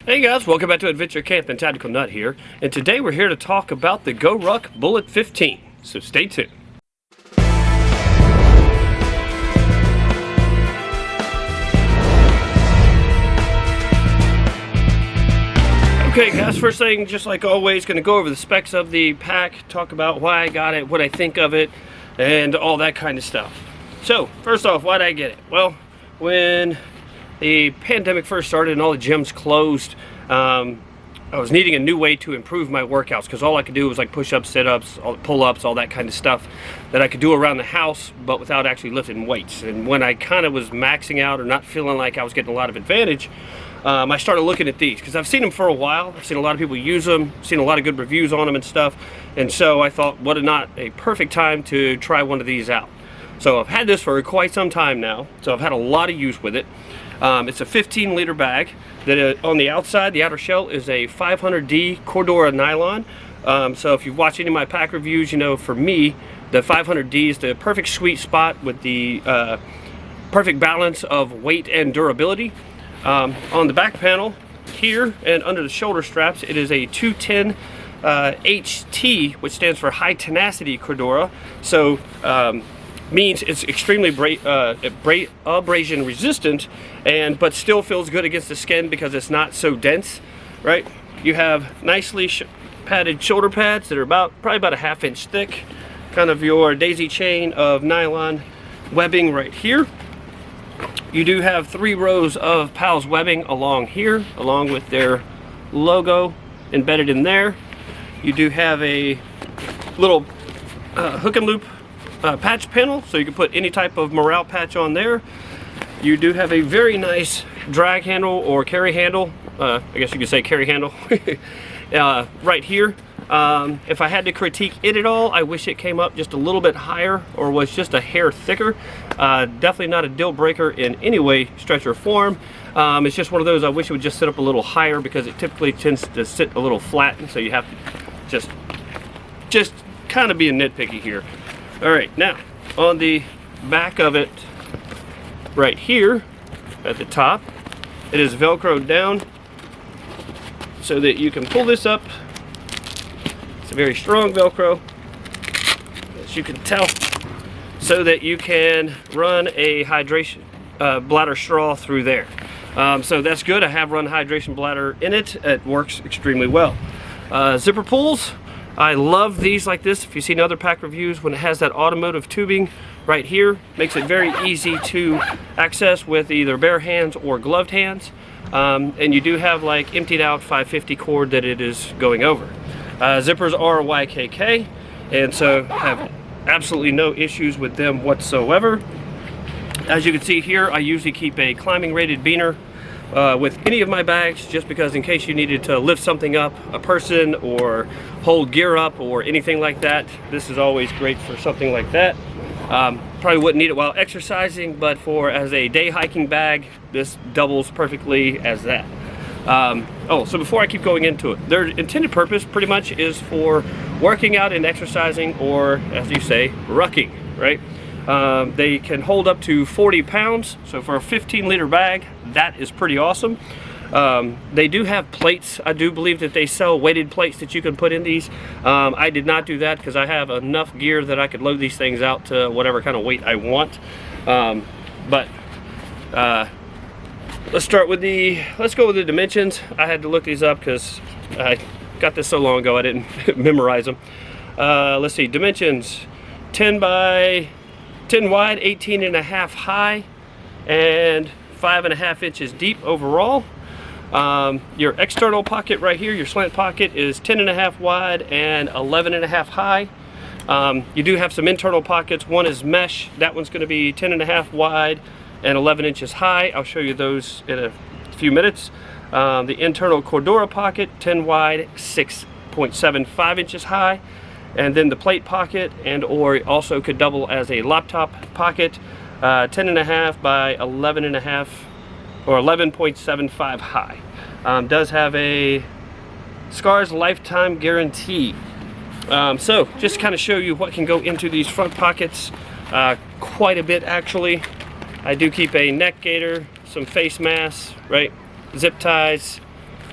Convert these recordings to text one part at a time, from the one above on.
Hey guys, welcome back to Adventure Camping. Tactical Nut here, and today we're here to talk about the GoRuck Bullet 15. So stay tuned. Okay guys, first thing, just like always, going to go over the specs of the pack, talk about why I got it, what I think of it, and all that kind of stuff. So first off, why did I get it? Well, when the pandemic first started and all the gyms closed, I was needing a new way to improve my workouts, because all I could do was like push-ups, sit-ups, pull-ups, all that kind of stuff that I could do around the house but without actually lifting weights. And when I kind of was maxing out or not feeling like I was getting a lot of advantage, I started looking at these because I've seen them for a while. I've seen a lot of people use them, seen a lot of good reviews on them and stuff, and so I thought, what a not a perfect time to try one of these out. So I've had this for quite some time now, so I've had a lot of use with it. It's a 15-liter bag that on the outside, the outer shell is a 500D Cordura nylon. So if you've watched any of my pack reviews, you know for me, the 500D is the perfect sweet spot with the perfect balance of weight and durability. On the back panel here and under the shoulder straps, it is a 210 HT, which stands for high tenacity Cordura. So means it's extremely abrasion resistant, but still feels good against the skin because it's not so dense, right? You have nicely padded shoulder pads that are probably about a ½ inch thick, kind of your daisy chain of nylon webbing right here. You do have 3 rows of PALS webbing along here, along with their logo embedded in there. You do have a little hook and loop patch panel, so you can put any type of morale patch on there. You do have a very nice drag handle or carry handle, I guess you could say carry handle, right here. If I had to critique it at all, I wish it came up just a little bit higher or was just a hair thicker. Definitely not a deal breaker in any way, stretch, or form. It's just one of those I wish it would just sit up a little higher, because it typically tends to sit a little flat, and so you have to just kind of be nitpicky here. All right, now on the back of it right here at the top, it is velcroed down so that you can pull this up. It's a very strong velcro, as you can tell, so that you can run a hydration bladder straw through there. So that's good. I have run hydration bladder in it. It works extremely well. Zipper pulls, I love these like this. If you've seen other pack reviews, when it has that automotive tubing right here, makes it very easy to access with either bare hands or gloved hands. And you do have like emptied out 550 cord that it is going over. Zippers are YKK, and so have absolutely no issues with them whatsoever. As you can see here, I usually keep a climbing rated beaner with any of my bags, just because in case you needed to lift something up, a person, or hold gear up or anything like that, this is always great for something like that. Probably wouldn't need it while exercising, but as a day hiking bag, this doubles perfectly as that. So before I keep going into it, their intended purpose pretty much is for working out and exercising, or as you say, rucking, right? They can hold up to 40 pounds, so for a 15-liter bag, that is pretty awesome. They do have plates. I do believe that they sell weighted plates that you can put in these. I did not do that because I have enough gear that I could load these things out to whatever kind of weight I want. Let's go with the dimensions. I had to look these up because I got this so long ago I didn't memorize them. Let's see, dimensions: 10 by 10 wide, 18.5 high, and 5.5 inches deep overall. Your external pocket right here, your slant pocket, is 10.5 wide and 11.5 high. You do have some internal pockets. One is mesh. That one's going to be 10.5 wide and 11 inches high. I'll show you those in a few minutes. The internal Cordura pocket, 10 wide, 6.75 inches high. And then the plate pocket, or also could double as a laptop pocket, 10.5 by 11.5 or 11.75 high. Does have a Scars lifetime guarantee. So just kind of show you what can go into these front pockets. Quite a bit actually. I do keep a neck gaiter, some face masks, right? Zip ties,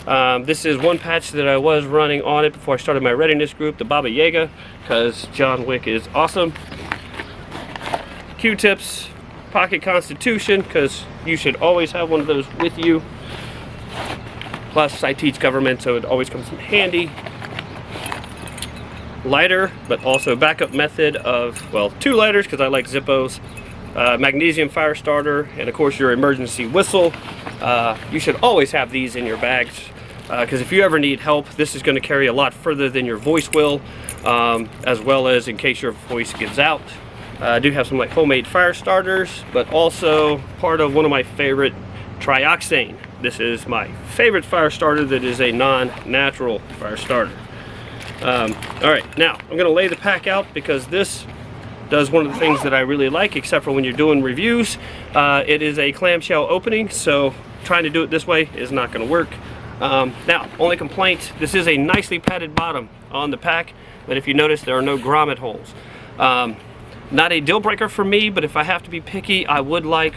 This is one patch that I was running on it before I started my readiness group, the Baba Yaga, because John Wick is awesome. Q-tips, pocket constitution, because you should always have one of those with you. Plus, I teach government, so it always comes in handy. Lighter, but also backup method of, well, 2 lighters, because I like Zippos. Magnesium fire starter, and of course your emergency whistle. You should always have these in your bags, because if you ever need help, this is going to carry a lot further than your voice will, as well as in case your voice gives out. I do have some like homemade fire starters, but also part of one of my favorite, trioxane. This is my favorite fire starter that is a non-natural fire starter. Alright, now I'm going to lay the pack out because this does one of the things that I really like, except for when you're doing reviews. It is a clamshell opening, so trying to do it this way is not going to work. Now, only complaint, this is a nicely padded bottom on the pack, but if you notice, there are no grommet holes. Not a deal breaker for me, but if I have to be picky, I would like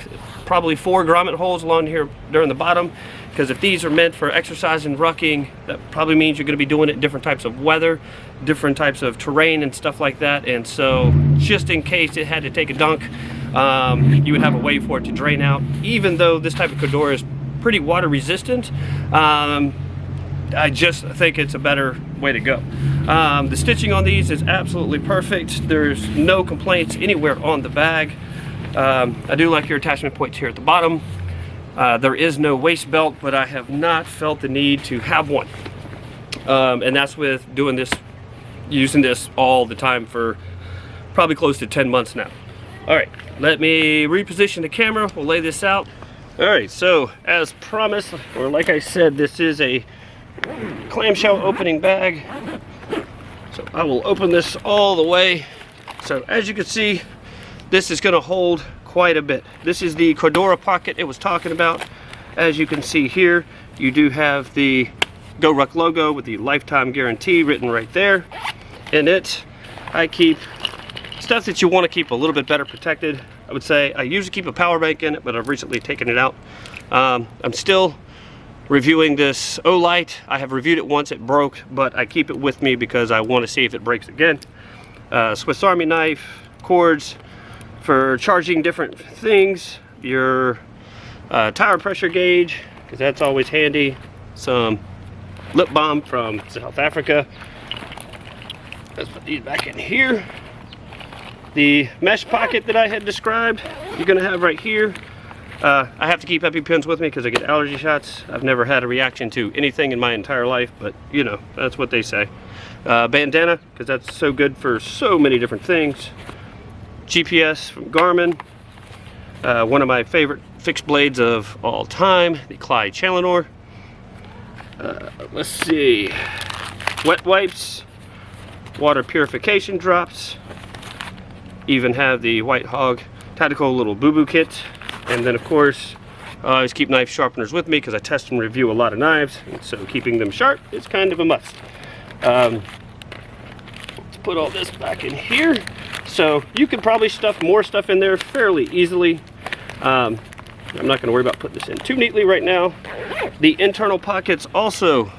probably 4 grommet holes along here during the bottom, because if these are meant for exercise and rucking, that probably means you're going to be doing it in different types of weather, different types of terrain and stuff like that. And so just in case it had to take a dunk, you would have a way for it to drain out. Even though this type of Fedora is pretty water resistant, I just think it's a better way to go. The stitching on these is absolutely perfect. There's no complaints anywhere on the bag. I do like your attachment points here at the bottom. There is no waist belt, but I have not felt the need to have one. And that's with doing this, using this all the time for probably close to 10 months now. All right, let me reposition the camera. We'll lay this out. All right, so as promised, or like I said, this is a clamshell opening bag. So I will open this all the way. So as you can see, this is going to hold quite a bit. This is the Fedora pocket it was talking about. As you can see here, you do have the GoRuck logo with the lifetime guarantee written right there. In it, I keep stuff that you want to keep a little bit better protected. I would say I usually keep a power bank in it, but I've recently taken it out. I'm still reviewing this Olight. I have reviewed it once, it broke, but I keep it with me because I want to see if it breaks again. Swiss Army knife, cords for charging different things, your tire pressure gauge, because that's always handy, some lip balm from South Africa. Let's put these back in here. The mesh pocket that I had described, you're going to have right here. I have to keep EpiPens with me because I get allergy shots. I've never had a reaction to anything in my entire life, but you know, that's what they say. Bandana, because that's so good for so many different things. GPS from Garmin. One of my favorite fixed blades of all time, the Clyde Challenor. Let's see. Wet wipes, water purification drops. Even have the White Hog tactical little boo-boo kit. And then of course, I always keep knife sharpeners with me because I test and review a lot of knives, and so keeping them sharp is kind of a must. Let's put all this back in here. So you could probably stuff more stuff in there fairly easily. I'm not going to worry about putting this in too neatly right now. The internal pockets also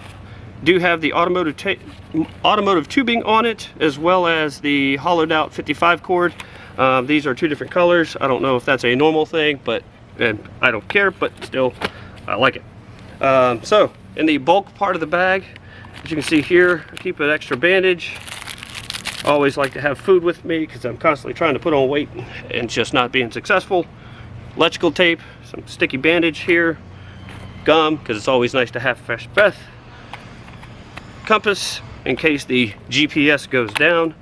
do have the automotive tubing on it, as well as the hollowed out 55 cord. These are 2 different colors. I don't know if that's a normal thing, but I don't care, but still I like it. So in the bulk part of the bag, as you can see here, I keep an extra bandage. I always like to have food with me because I'm constantly trying to put on weight and just not being successful. Electrical tape, some sticky bandage here, gum because it's always nice to have fresh breath, compass in case the GPS goes down.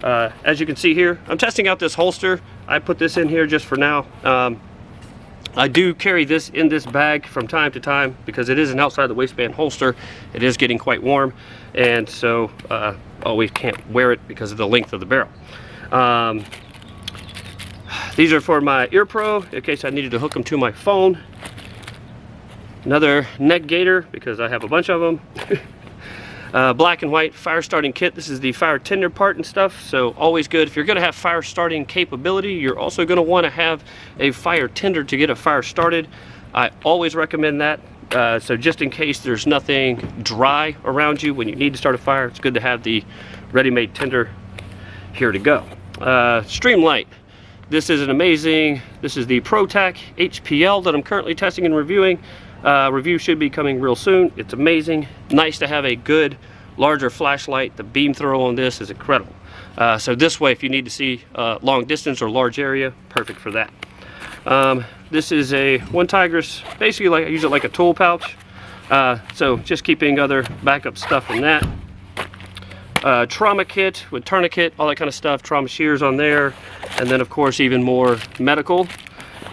As you can see here, I'm testing out this holster. I put this in here just for now. I do carry this in this bag from time to time because it is an outside the waistband holster. It is getting quite warm, and so always can't wear it because of the length of the barrel. These are for my ear pro in case I needed to hook them to my phone. Another neck gaiter because I have a bunch of them. Black and white fire starting kit. This is the fire tinder part and stuff, so always good. If you're going to have fire starting capability, you're also going to want to have a fire tinder to get a fire started. I always recommend that. So just in case there's nothing dry around you when you need to start a fire, it's good to have the ready-made tinder here to go. Streamlight. This is an amazing, this is the ProTac HPL that I'm currently testing and reviewing. Review should be coming real soon. It's amazing. Nice to have a good, larger flashlight. The beam throw on this is incredible. So this way, if you need to see long distance or large area, perfect for that. This is a one Tigris, basically like I use it like a tool pouch. So just keeping other backup stuff in that. Trauma kit with tourniquet, all that kind of stuff, trauma shears on there, and then of course even more medical.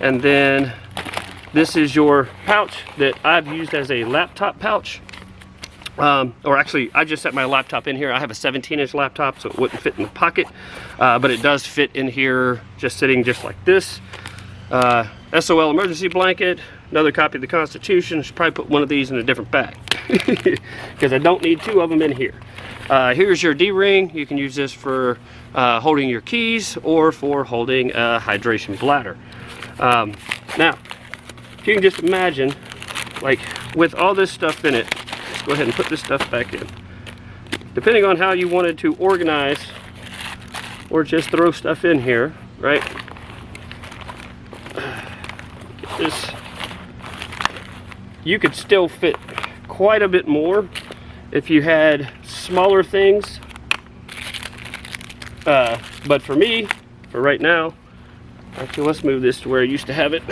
And then this is your pouch that I've used as a laptop pouch. Or actually, I just set my laptop in here. I have a 17-inch laptop, so it wouldn't fit in the pocket, but it does fit in here, just sitting just like this. SOL emergency blanket, another copy of the Constitution. I should probably put one of these in a different bag because I don't need two of them in here. Here's your D-ring. You can use this for holding your keys or for holding a hydration bladder. Now, if you can just imagine, like with all this stuff in it, let's go ahead and put this stuff back in. Depending on how you wanted to organize or just throw stuff in here, right? Get this. You could still fit quite a bit more if you had smaller things. But for me, for right now, actually let's move this to where I used to have it.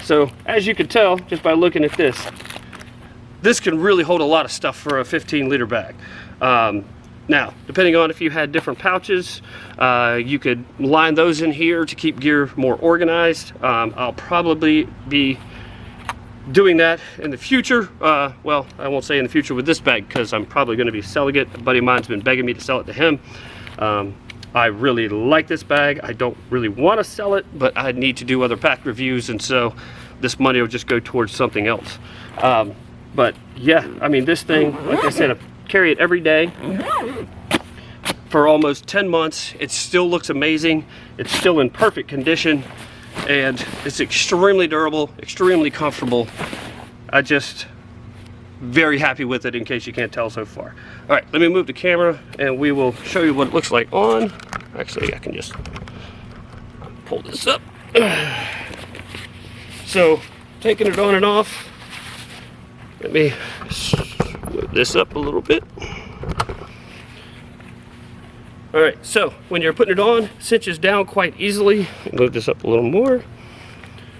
So as you can tell just by looking at this, this can really hold a lot of stuff for a 15-liter bag. Now, depending on if you had different pouches, you could line those in here to keep gear more organized. I'll probably be doing that in the future. Well, I won't say in the future with this bag because I'm probably going to be selling it. A buddy of mine's been begging me to sell it to him. I really like this bag. I don't really want to sell it, but I need to do other pack reviews, and so this money will just go towards something else. But yeah, I mean, this thing, like I said, I carry it every day for almost 10 months. It still looks amazing. It's still in perfect condition, and it's extremely durable, extremely comfortable. I just very happy with it, in case you can't tell so far. All right, let me move the camera and we will show you what it looks like on. Actually, I can just pull this up. So, taking it on and off. Let me move this up a little bit. All right, so when you're putting it on, cinches down quite easily. Move this up a little more.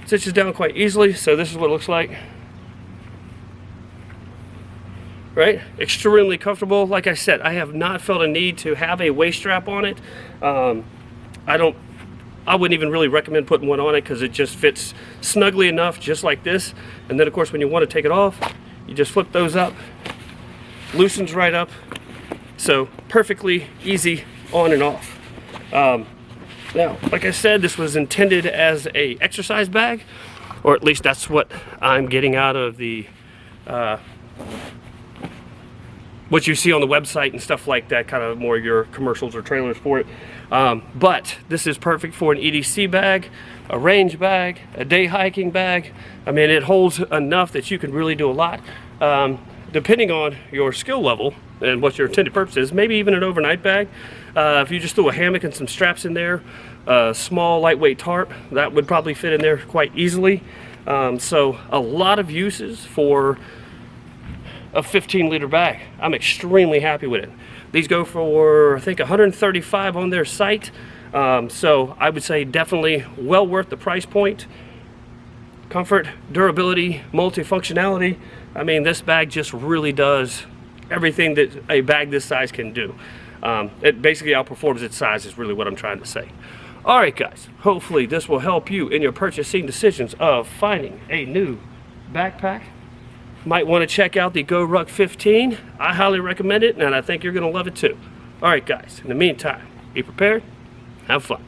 Cinches down quite easily, so this is what it looks like. Right? Extremely comfortable. Like I said, I have not felt a need to have a waist strap on it. I wouldn't even really recommend putting one on it because it just fits snugly enough, just like this. And then of course, when you want to take it off, you just flip those up, loosens right up. So perfectly easy on and off. Now, like I said, this was intended as a exercise bag, or at least that's what I'm getting out of the what you see on the website and stuff like that, kind of more your commercials or trailers for it. But this is perfect for an EDC bag, a range bag, a day hiking bag. I mean, it holds enough that you can really do a lot. Depending on your skill level and what your intended purpose is, maybe even an overnight bag. If you just threw a hammock and some straps in there, a small lightweight tarp, that would probably fit in there quite easily. So a lot of uses for a 15-liter bag. I'm extremely happy with it. These go for, I think, $135 on their site. So I would say definitely well worth the price point. Comfort, durability, multifunctionality. I mean, this bag just really does everything that a bag this size can do. It basically outperforms its size is really what I'm trying to say. All right, guys, hopefully this will help you in your purchasing decisions of finding a new backpack. Might want to check out the GoRuck 15. I highly recommend it, and I think you're going to love it too. All right, guys, in the meantime, be prepared, have fun.